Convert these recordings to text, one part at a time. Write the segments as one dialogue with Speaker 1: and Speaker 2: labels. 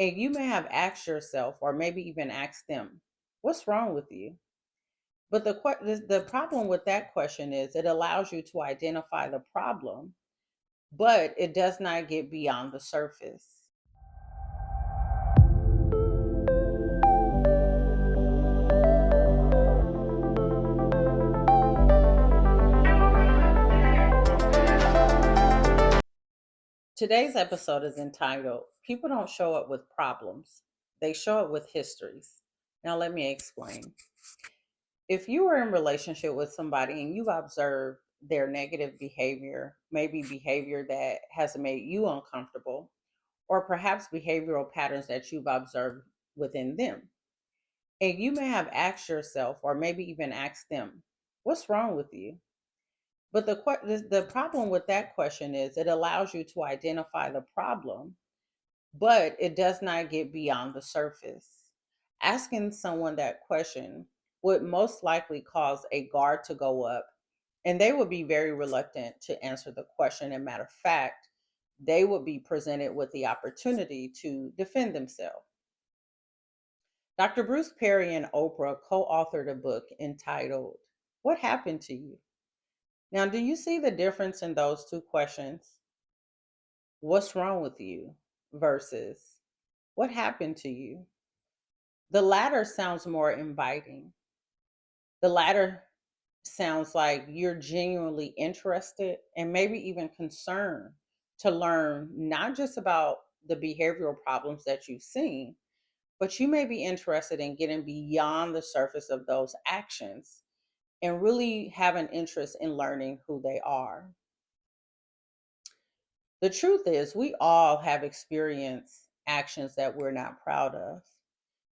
Speaker 1: And you may have asked yourself, or maybe even asked them, what's wrong with you? But the problem with that question is it allows you to identify the problem, but it does not get beyond the surface. Today's episode is entitled People Don't Show Up with Problems, They Show Up with Histories. Now, let me explain. If you are in relationship with somebody and you've observed their negative behavior, maybe behavior that has made you uncomfortable, or perhaps behavioral patterns that you've observed within them, and you may have asked yourself, or maybe even asked them, what's wrong with you? But the problem with that question is it allows you to identify the problem, but it does not get beyond the surface. Asking someone that question would most likely cause a guard to go up, and they would be very reluctant to answer the question. And matter of fact, they would be presented with the opportunity to defend themselves. Dr. Bruce Perry and Oprah co authored a book entitled, What Happened to You? Now, do you see the difference in those two questions? What's wrong with you versus what happened to you? The latter sounds more inviting. The latter sounds like you're genuinely interested and maybe even concerned to learn not just about the behavioral problems that you've seen, but you may be interested in getting beyond the surface of those actions and really have an interest in learning who they are. The truth is, we all have experienced actions that we're not proud of.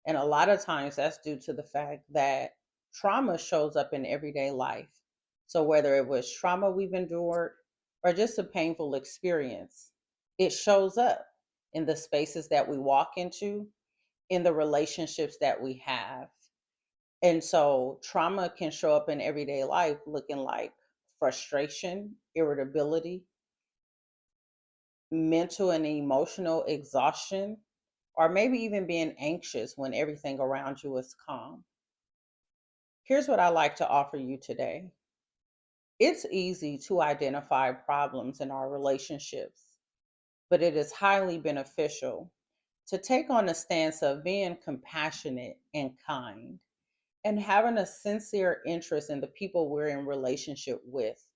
Speaker 1: And a lot of times that's due to the fact that trauma shows up in everyday life. So whether it was trauma we've endured or just a painful experience, it shows up in the spaces that we walk into, in the relationships that we have. And so trauma can show up in everyday life looking like frustration, irritability, mental and emotional exhaustion, or maybe even being anxious when everything around you is calm. Here's what I like to offer you today. It's easy to identify problems in our relationships, but it is highly beneficial to take on a stance of being compassionate and kind and having a sincere interest in the people we're in relationship with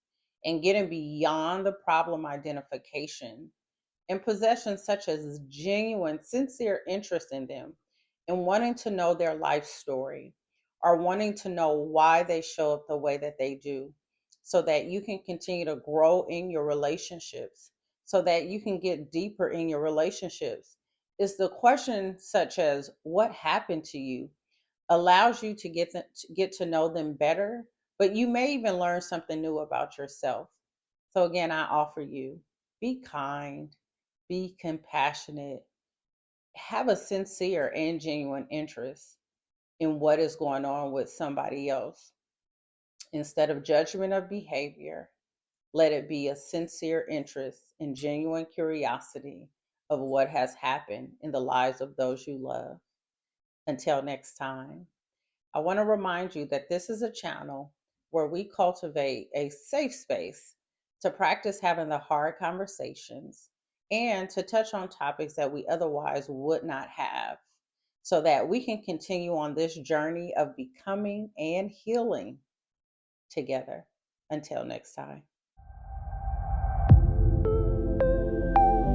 Speaker 1: and getting beyond the problem identification and possessions such as genuine, sincere interest in them and wanting to know their life story or wanting to know why they show up the way that they do so that you can continue to grow in your relationships, so that you can get deeper in your relationships. Is the question such as what happened to you allows you to get to know them better, but you may even learn something new about yourself. So again, I offer you be kind, be compassionate, have a sincere and genuine interest in what is going on with somebody else. Instead of judgment of behavior, let it be a sincere interest and genuine curiosity of what has happened in the lives of those you love. Until next time, I want to remind you that this is a channel where we cultivate a safe space to practice having the hard conversations and to touch on topics that we otherwise would not have so that we can continue on this journey of becoming and healing together. Until next time.